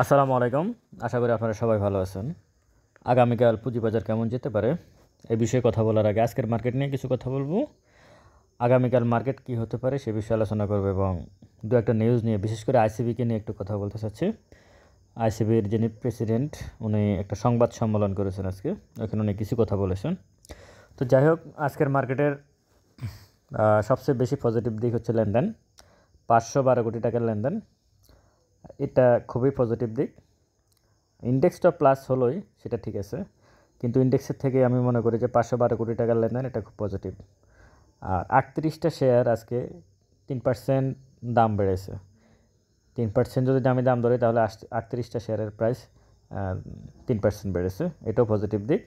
আসসালামু আলাইকুম। আশা করি আপনারা সবাই ভালো আছেন। আগামীকাল পুঁজিবাজার কেমন যেতে পারে এই বিষয়ে কথা বলার আগে আজকের মার্কেট নিয়ে কিছু কথা বলবো। আগামীকাল মার্কেট কী হতে পারে সে বিষয়ে আলোচনা করব এবং দু একটা নিউজ নিয়ে, বিশেষ করে আইসিবিকে নিয়ে একটু কথা বলতে চাচ্ছি। আইসিবির যিনি প্রেসিডেন্ট, উনি একটা সংবাদ সম্মেলন করেছেন আজকে, ওখানে উনি কিছু কথা বলেছেন। তো যাই হোক, আজকের মার্কেটের সবচেয়ে বেশি পজিটিভ দিক হচ্ছে লেনদেন, 512 কোটি টাকার লেনদেন। এটা খুবই পজিটিভ দিক। ইন্ডেক্সটা প্লাস হলোই, সেটা ঠিক আছে, কিন্তু ইন্ডেক্সের থেকে আমি মনে করি যে 512 কোটি টাকার লেনদেন এটা খুব পজিটিভ। আর 38টা শেয়ার আজকে 3% দাম বেড়েছে। 3% যদি আমি দাম ধরি তাহলে 38টা শেয়ারের প্রাইস 3% বেড়েছে, এটাও পজিটিভ দিক।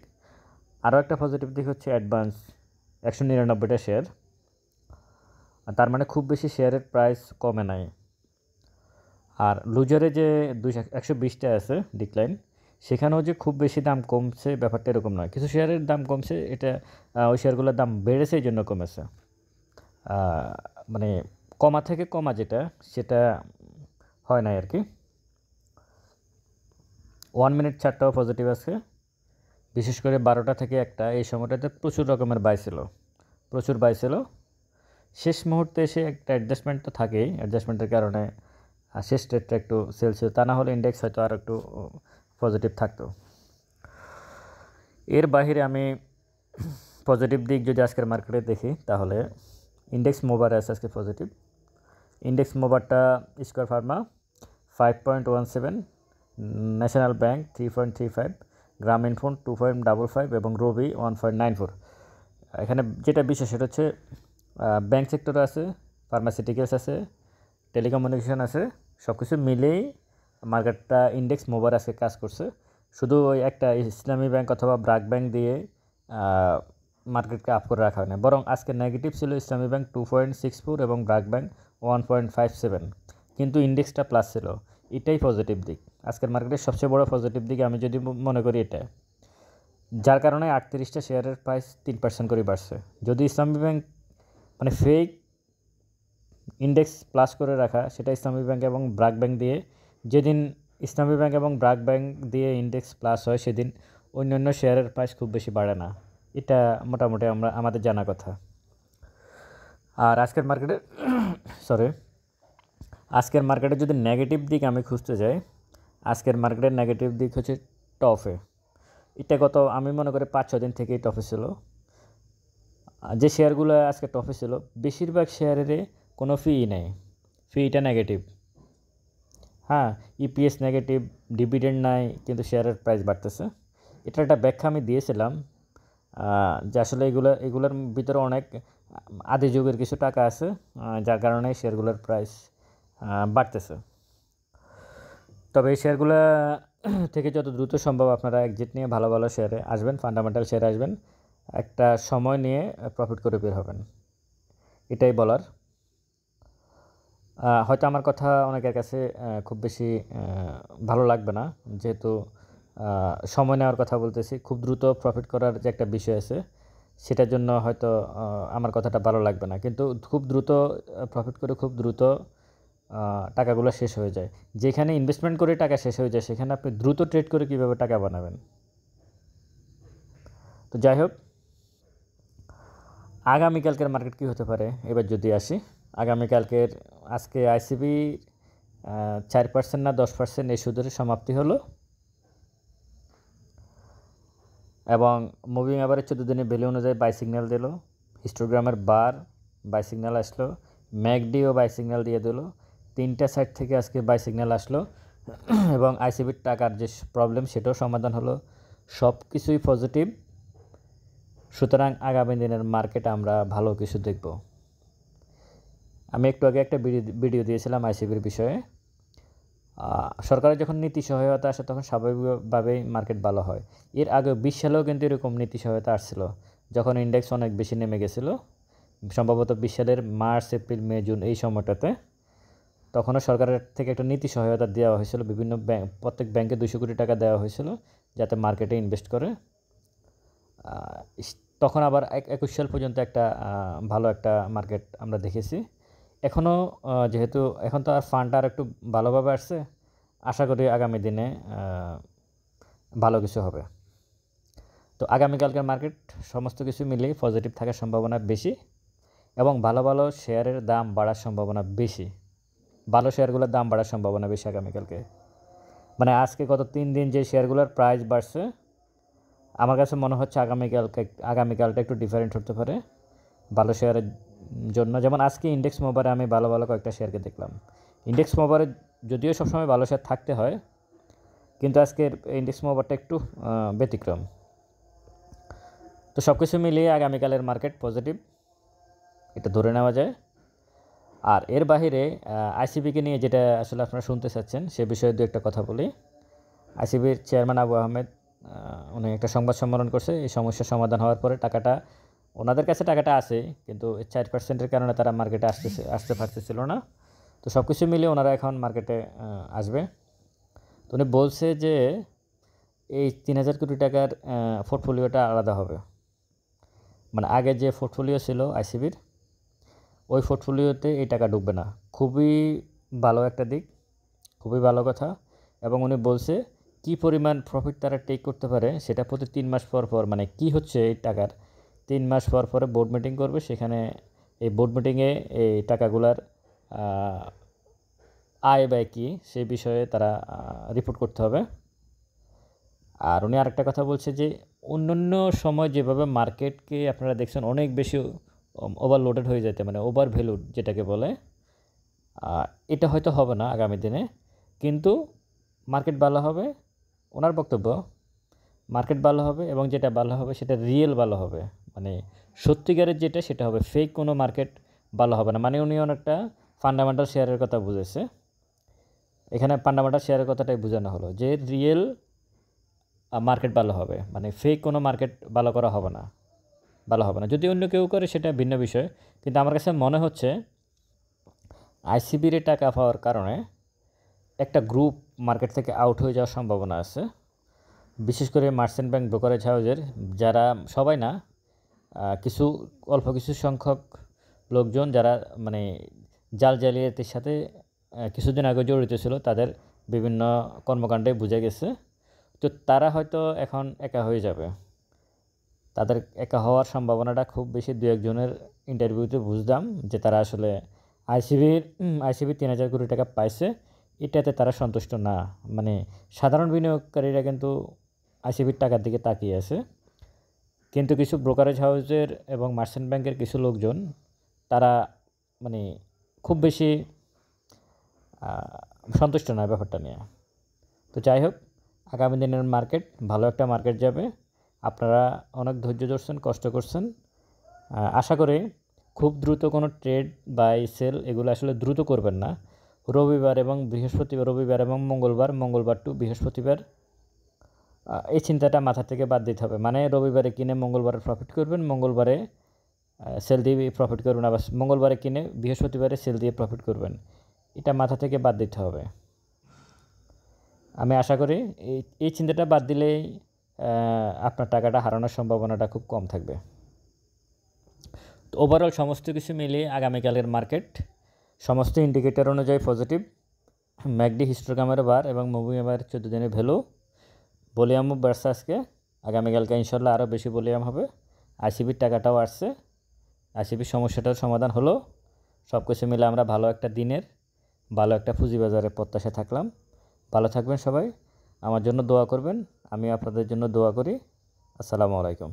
আরও একটা পজিটিভ দিক হচ্ছে অ্যাডভান্স 199টা শেয়ার, তার মানে খুব বেশি শেয়ারের প্রাইস কমে নাই। আর লুজারে যে 120টা আছে ডিক্লাইন, সেখানেও যে খুব বেশি দাম কমছে ব্যাপারটা এরকম নয়। কিছু শেয়ারের দাম কমছে, এটা ওই শেয়ারগুলোর দাম বেড়েছে এই জন্য কমেছে। মানে কমা থেকে কমা যেটা, সেটা হয় নাই আর কি। 1 মিনিট চার্টটাও পজিটিভ আছে, বিশেষ করে 12টা থেকে 1টা এই সময়টাতে প্রচুর রকমের বাই ছিল। শেষ মুহূর্তে এসে একটা অ্যাডজাস্টমেন্ট তো থাকেই, অ্যাডজাস্টমেন্টের কারণে শেষ ট্রেডটা একটু সেল ছিল, তা না হলে ইন্ডেক্স হয়তো আর একটু পজিটিভ থাকতো। এর বাইরে আমি পজিটিভ দিক যদি আজকের মার্কেটে দেখি তাহলে ইন্ডেক্স মোবার আছে আজকে পজিটিভ। ইন্ডেক্স মোবারটা Square Pharma 5.17, National Bank 3.35, Grameen phone 2.55 এবং রবি 1.94। এখানে যেটা বিশেষ সেটা হচ্ছে ব্যাংক সেক্টরে আছে, ফার্মাসিউটিক্যালস আছে, টেলিকমিউনিকেশন আছে, সব কিছু মিলেই মার্কেটটা ইন্ডেক্স মোবার আজকে কাজ করছে। শুধু ওই একটা ইসলামী ব্যাংক অথবা ব্র্যাক ব্যাংক দিয়ে মার্কেটকে আপ করে রাখা হয় না, বরং আজকে নেগেটিভ ছিল ইসলামী ব্যাংক 2.64 এবং ব্র্যাক ব্যাংক 1.57, কিন্তু ইন্ডেক্সটা প্লাস ছিল। এটাই পজিটিভ দিক, আজকের মার্কেটের সবচেয়ে বড় পজিটিভ দিক আমি যদি মনে করি এটা, যার কারণে 38টা শেয়ারের প্রাইস 3% করে বাড়ছে। যদি ইসলামী ব্যাংক মানে ফেক ইন্ডেক্স প্লাস করে রাখা, সেটা ইসলামী ব্যাংক এবং ব্র্যাক ব্যাংক দিয়ে, যেদিন ইসলামী ব্যাংক এবং ব্র্যাক ব্যাংক দিয়ে ইন্ডেক্স প্লাস হয় সেদিন অন্যান্য শেয়ারের প্রাইস খুব বেশি বাড়ে না, এটা মোটামুটি আমাদের জানা কথা। আর আজকের মার্কেটে আজকের মার্কেটে যদি নেগেটিভ দিক আমি খুঁজতে যাই, আজকের মার্কেটের নেগেটিভ দিক হচ্ছে টফে। এটা আমি মনে করি 5-6 দিন থেকেই টফে ছিল। যে শেয়ারগুলো আজকে টফে ছিল বেশিরভাগ শেয়ারেরই কোনো ফি নেই, ফিটা নেগেটিভ। হ্যাঁ, ইপিএস নেগেটিভ, ডিভিডেন্ড নাই, কিন্তু শেয়ারের প্রাইস বাড়তেছে। এটার একটা ব্যাখ্যা আমি দিয়েছিলাম যে আসলে এগুলোর ভিতরে অনেক আদি যুগের কিছু টাকা আছে, যার কারণে শেয়ারগুলোর প্রাইস বাড়তেছে। তবে এই শেয়ারগুলো থেকে যত দ্রুত সম্ভব আপনারা এক্সিট নিয়ে ভালো ভালো শেয়ারে আসবেন, ফান্ডামেন্টাল শেয়ারে আসবেন, একটা সময় নিয়ে প্রফিট করে বের হবেন, এটাই বলার। হয়তো আমার কথা অনেকের কাছে খুব বেশি ভালো লাগবে না, যেহেতু সময় নেওয়ার কথা বলতেছি, খুব দ্রুত প্রফিট করার যে একটা বিষয় আছে সেটার জন্য হয়তো আমার কথাটা ভালো লাগবে না, কিন্তু খুব দ্রুত প্রফিট করে খুব দ্রুত টাকাগুলো শেষ হয়ে যায়। যেখানে ইনভেস্টমেন্ট করে টাকা শেষ হয়ে যায় সেখানে আপনি দ্রুত ট্রেড করে কীভাবে টাকা বানাবেন। তো যাই হোক, আগামীকালকের মার্কেট কী হতে পারে এবার যদি আসি। আগামীকালকের আজকে আইসিবি 4% না 10% এই সুদের সমাপ্তি হলো, এবং মুভিং অ্যাভারেজ 14 দিনের ভ্যালু অনুযায়ী বাই সিগন্যাল দিল, হিস্টোগ্রামের বার বাই সিগন্যাল আসলো, ম্যাকডিও বাই সিগন্যাল দিয়ে দিল, 3টা সাইড থেকে আজকে বাই সিগন্যাল আসলো এবং আইসিবির টাকার যে প্রবলেম সেটাও সমাধান হলো, সব কিছুই পজিটিভ। সুতরাং আগামী দিনের মার্কেটে আমরা ভালো কিছু দেখব। আমি একটু আগে একটা ভিডিও দিয়েছিলাম আইসিবির বিষয়ে। সরকারের যখন নীতি সহায়তা আসে তখন স্বাভাবিকভাবেই মার্কেট ভালো হয়। এর আগে 20 সালেও কিন্তু এরকম নীতি সহায়তা আসছিল, যখন ইন্ডেক্স অনেক বেশি নেমে গেছিলো, সম্ভবত 20 সালের মার্চ, এপ্রিল, মে, জুন এই সময়টাতে। তখনও সরকারের থেকে একটা নীতি সহায়তা দেওয়া হয়েছিল, বিভিন্ন প্রত্যেক ব্যাংকে 200 কোটি টাকা দেওয়া হয়েছিল যাতে মার্কেটে ইনভেস্ট করে। তখন আবার 21 সাল পর্যন্ত একটা ভালো একটা মার্কেট আমরা দেখেছি। এখনও যেহেতু এখন তো আর ফান্ডটা আর একটু ভালোভাবে আসছে, আশা করি আগামী দিনে ভালো কিছু হবে। তো আগামীকালকের মার্কেট সমস্ত কিছু মিলিয়ে পজিটিভ থাকার সম্ভাবনা বেশি এবং ভালো ভালো শেয়ারের দাম বাড়ার সম্ভাবনা বেশি। ভালো শেয়ারগুলোর দাম বাড়ার সম্ভাবনা বেশি আগামীকালকে। মানে আজকে গত 3 দিন যে শেয়ারগুলোর প্রাইস বাড়ছে, আমার কাছে মনে হচ্ছে আগামীকালটা একটু ডিফারেন্ট হতে পারে ভালো শেয়ারের জন্য। যেমন আজকে ইন্ডেক্স মোবারে আমি ভালো ভালো কয়েকটা শেয়ারকে দেখলাম। ইন্ডেক্স মোবারে যদিও সবসময় ভালো শেয়ার থাকতে হয়, কিন্তু আজকের ইন্ডেক্স মোবারটা একটু ব্যতিক্রম। তো সব কিছু মিলিয়ে আগামীকালের মার্কেট পজিটিভ, এটা ধরে নেওয়া যায়। আর এর বাহিরে আইসিবিকে নিয়ে যেটা আসলে আপনারা শুনতে চাচ্ছেন সে বিষয়ে দু একটা কথা বলি। আইসিবির চেয়ারম্যান আবু আহমেদ উনি একটা সংবাদ সম্মেলন করছে। এই সমস্যার সমাধান হওয়ার পরে ওনাদের কাছে টাকাটা আছে, কিন্তু 4%-এর কারণে তারা মার্কেটে আসতে পারতেছিল না। তো সব কিছু মিলিয়ে ওনারা এখন মার্কেটে আসবে। তো উনি বলছে যে এই 3,000 কোটি টাকার পোর্টফোলিওটা আলাদা হবে। মানে আগে যে পোর্টফোলিও ছিল আইসিবির, ওই পোর্টফোলিওতে এই টাকা ঢুকবে না। খুবই ভালো একটা দিক, খুবই ভালো কথা। এবং উনি বলছে কী পরিমাণ প্রফিট তারা টেক করতে পারে সেটা প্রতি 3 মাস পর পর, মানে কি হচ্ছে এই টাকার 3 মাস পর পরে বোর্ড মিটিং করবে। সেখানে এই বোর্ড মিটিংয়ে এই টাকাগুলার আয় ব্যয় কী সেই বিষয়ে তারা রিপোর্ট করতে হবে। আর উনি আরেকটা কথা বলছে যে অন্যান্য সময় যেভাবে মার্কেটকে আপনারা দেখছেন অনেক বেশি ওভারলোডেড হয়ে যেতে, মানে ওভার ভ্যালুড যেটাকে বলে, এটা হয়তো হবে না আগামী দিনে, কিন্তু মার্কেট ভালো হবে। ওনার বক্তব্য মার্কেট ভালো হবে এবং যেটা ভালো হবে সেটা রিয়েল ভালো হবে, মানে সত্যিকারের যেটা সেটা হবে, ফেক কোনো মার্কেট ভালো হবে না। মানে উনি অনেকটা ফান্ডামেন্টাল শেয়ারের কথা বুঝেছে। এখানে ফান্ডামেন্টাল শেয়ারের কথাটাই বোঝানো হলো যে রিয়েল মার্কেট ভালো হবে, মানে ফেক কোনো মার্কেট ভালো হবে না। যদি অন্য কেউ করে সেটা ভিন্ন বিষয়, কিন্তু আমার কাছে মনে হচ্ছে আইসিবির টাকা পাওয়ার কারণে একটা গ্রুপ মার্কেট থেকে আউট হয়ে যাওয়ার সম্ভাবনা আছে। বিশেষ করে মার্চেন্ট ব্যাংক ব্রোকারেজ হাউসের যারা, সবাই না, অল্প কিছু সংখ্যক লোকজন যারা মানে জাল জালিয়াতির সাথে কিছুদিন আগে জড়িত ছিল, তাদের বিভিন্ন কর্মকাণ্ডে বোঝা গেছে। তো তারা হয়তো এখন একা হয়ে যাবে। তাদের একা হওয়ার সম্ভাবনাটা খুব বেশি। 2-1 জনের ইন্টারভিউতে বুঝলাম যে তারা আসলে আইসিবির 3,000 কোটি টাকা পাইছে, এটাতে তারা সন্তুষ্ট না। মানে সাধারণ বিনিয়োগকারীরা কিন্তু আইসিবির টাকার দিকে তাকিয়ে আছে, কিন্তু কিছু ব্রোকারেজ হাউসের এবং মার্চেন্ট ব্যাংকের কিছু লোকজন তারা মানে খুব বেশি সন্তুষ্ট না ব্যাপারটা নিয়ে। তো যাই হোক, আগামী দিনের মার্কেট ভালো একটা মার্কেট যাবে। আপনারা অনেক ধৈর্য ধরছেন, কষ্ট করছেন। আশা করি খুব দ্রুত কোনো ট্রেড বাই সেল এগুলো আসলে দ্রুত করবেন না। রবিবার এবং মঙ্গলবার টু বৃহস্পতিবার এই চিন্তাটা মাথা থেকে বাদ দিতে হবে। মানে রবিবারে কিনে মঙ্গলবারে প্রফিট করবেন, মঙ্গলবারে সেল দিয়ে প্রফিট করবেন, আবার মঙ্গলবারে কিনে বৃহস্পতিবারে সেল দিয়ে প্রফিট করবেন। এটা মাথা থেকে বাদ দিতে হবে। আমি আশা করি এই চিন্তাটা বাদ দিলেই আপনার টাকাটা হারানোর সম্ভাবনাটা খুব কম থাকবে। তো ওভারঅল সমস্ত কিছু মিলিয়ে আগামীকালের মার্কেট সমস্ত ইন্ডিকেটর অনুযায়ী পজিটিভ। ম্যাকডি হিস্টোগ্রামের বার এবং মুভিং এভারেজ 14 দিনের ভ্যালু, ভলিউমও বাড়ছে আজকে। আগামীকালকে ইনশাল্লাহ আরও বেশি ভলিউম হবে। আইসিবির টাকাটাও আসছে, আইসিবির সমস্যাটার সমাধান হলো। সব কিছু মিলে আমরা ভালো একটা দিনের, ভালো একটা পুঁজিবাজারের প্রত্যাশা থাকলাম। ভালো থাকবেন সবাই, আমার জন্য দোয়া করবেন, আমি আপনাদের জন্য দোয়া করি। আসসালামু আলাইকুম।